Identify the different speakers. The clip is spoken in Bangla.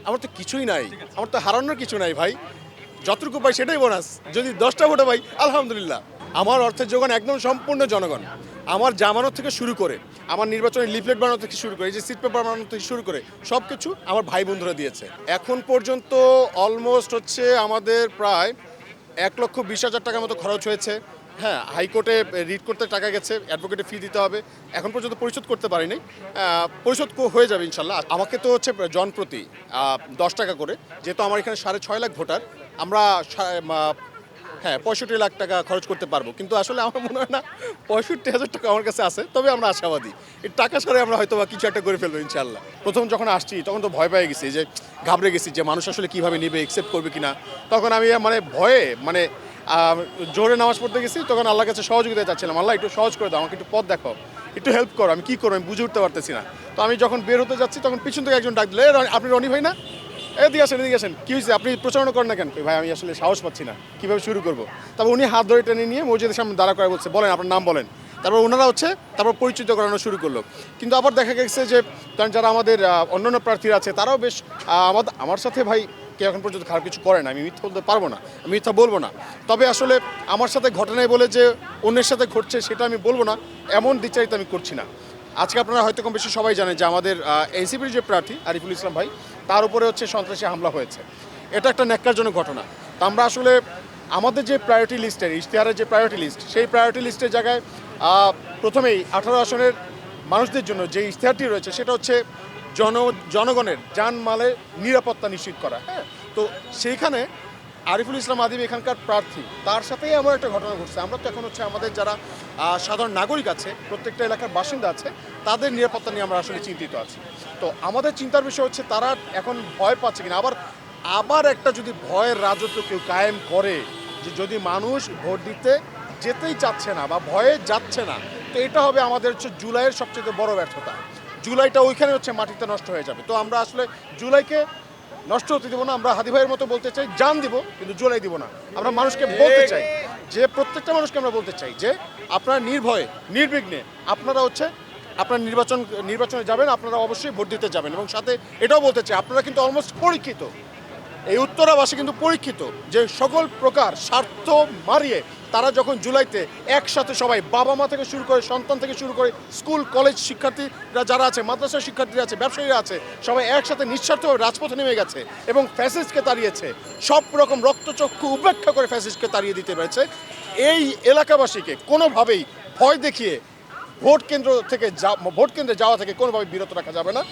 Speaker 1: আমার তো কিছুই নাই, আমার তো হারানোর কিছু নাই ভাই। যতটুকু পাই সেটাই বোনাস। যদি 10টা ভোটে পাই আলহামদুলিল্লাহ। আমার অর্থের যোগান একদম সম্পূর্ণ জনগণ। আমার জামানত থেকে শুরু করে, আমার নির্বাচনের লিফলেট বানানো থেকে শুরু করে, এই যে সিট পেপার বানানো থেকে শুরু করে সব কিছু আমার ভাই বন্ধুরা দিয়েছে। এখন পর্যন্ত অলমোস্ট হচ্ছে আমাদের প্রায় 1,20,000 টাকার মতো খরচ হয়েছে। হ্যাঁ, হাইকোর্টে রিট করতে টাকা গেছে, অ্যাডভোকেটে ফি দিতে হবে। এখন পর্যন্ত পরিশোধ করতে পারিনি, পরিশোধ হয়ে যাবে ইনশাল্লাহ। আমাকে তো হচ্ছে জনপ্রতি 10 টাকা করে, যেহেতু আমার এখানে 6.5 লাখ ভোটার, আমরা হ্যাঁ 65 লাখ টাকা খরচ করতে পারবো। কিন্তু আসলে আমার মনে হয় না 65,000 টাকা আমার কাছে আছে, তবে আমরা আশাবাদী এই টাকা সারে আমরা হয়তো বা কিছু একটা করে ফেলবো ইনশাল্লাহ। প্রথম যখন আসছি তখন তো ভয় পেয়ে গেছি, যে ঘাবড়ে গেছি যে মানুষ আসলে কীভাবে নেবে, অ্যাকসেপ্ট করবে কিনা। তখন আমি মানে ভয়ে মানে জোরে নামাজ পড়তে গেছি, তখন আল্লাহর কাছে সহযোগিতা চাচ্ছিলাম, আল্লাহ একটু সহজ করে দাও, আমাকে একটু পথ দেখাও, একটু হেল্প করো, আমি কী করবো আমি বুঝে উঠতে পারতেছি না। তো আমি যখন বের হতে যাচ্ছি তখন পিছন থেকে একজন ডাক দিল, আপনি রনি ভাই না? এদিকে আসেন, কী হয়েছে, আপনি প্রচারণা করেন না কেন? ভাই আমি আসলে সাহস পাচ্ছি না, কীভাবে শুরু করবো। তারপর উনি হাত ধরে টেনে নিয়ে মসজিদের সামনে দাঁড়া করে বলছে, বলেন আপনার নাম বলেন। তারপর ওনারা হচ্ছে তারপর পরিচিত করানো শুরু করলো। কিন্তু আবার দেখা গেছে যে কারণ যারা আমাদের অন্যান্য প্রার্থীরা আছে তারাও বেশ আমার সাথে ভাই কেউ এখন পর্যন্ত খারাপ কিছু করে না, আমি মিথ্যা বলতে পারবো না, আমি মিথ্যা বলবো না। তবে আসলে আমার সাথে ঘটনায় বলে যে অন্যের সাথে ঘটছে সেটা আমি বলবো না, এমন দ্বিচারিতা আমি করছি না। আজকে আপনারা হয়তো কম বেশি সবাই জানেন যে আমাদের এনসিপির যে প্রার্থী আরিফুল ইসলাম ভাই, তার উপরে হচ্ছে সন্ত্রাসী হামলা হয়েছে। এটা একটা ন্যাক্কারজনক ঘটনা। তা আমরা আসলে আমাদের যে প্রায়োরিটি লিস্টের ইশতেহারের যে প্রায়োরিটি লিস্ট, সেই প্রায়োরিটি লিস্টের জায়গায় প্রথমেই 18 আসনের মানুষদের জন্য যে ইশতেহারটি রয়েছে সেটা হচ্ছে জনগণের জানমালের নিরাপত্তা নিশ্চিত করা। হ্যাঁ, তো সেইখানে আরিফুল ইসলাম আদিব এখানকার প্রার্থী, তার সাথেই এমন একটা ঘটনা ঘটছে। আমরা তো এখন হচ্ছে আমাদের যারা সাধারণ নাগরিক আছে, প্রত্যেকটা এলাকার বাসিন্দা আছে, তাদের নিরাপত্তা নিয়ে আমরা আসলে চিন্তিত আছি। তো আমাদের চিন্তার বিষয় হচ্ছে তারা এখন ভয় পাচ্ছে কিনা। আবার একটা যদি ভয়ের রাজত্ব কেউ কায়েম করে, যে যদি মানুষ ভোট দিতে যেতেই চাচ্ছে না বা ভয়ে যাচ্ছে না, তো এটা হবে আমাদের হচ্ছে জুলাইয়ের সবচেয়ে বড় ব্যর্থতা। জুলাইটা ওইখানে হচ্ছে মাটিতে নষ্ট হয়ে যাবে। তো আমরা আসলে জুলাইকে নষ্ট হতে দেবো না। আমরা হাদি ভাইয়ের মতো বলতে চাই, জান দিব কিন্তু জুলাই দিব না। আমরা মানুষকে বলতে চাই, যে প্রত্যেকটা মানুষকে আমরা বলতে চাই যে আপনারা নির্ভয়ে নির্বিঘ্নে আপনারা হচ্ছে আপনার নির্বাচনে যাবেন, আপনারা অবশ্যই ভোট দিতে যাবেন। এবং সাথে এটাও বলতে চাই আপনারা কিন্তু অলমোস্ট পরীক্ষিত, এই উত্তরাবাসী কিন্তু পরীক্ষিত যে সকল প্রকার স্বার্থ মারিয়ে তারা যখন জুলাইতে একসাথে সবাই বাবা মা থেকে শুরু করে সন্তান থেকে শুরু করে স্কুল কলেজ শিক্ষার্থীরা যারা আছে, মাদ্রাসার শিক্ষার্থীরা আছে, ব্যবসায়ীরা আছে, সবাই একসাথে নিঃস্বার্থভাবে রাজপথে নেমে গেছে এবং ফ্যাসিস্টকে তাড়িয়েছে, সব রকম রক্তচক্ষু উপেক্ষা করে ফ্যাসিস্টকে তাড়িয়ে দিতে পেরেছে। এই এলাকাবাসীকে কোনোভাবেই ভয় দেখিয়ে ভোট কেন্দ্রে যাওয়া থেকে কোনোভাবে বিরত রাখা যাবে না।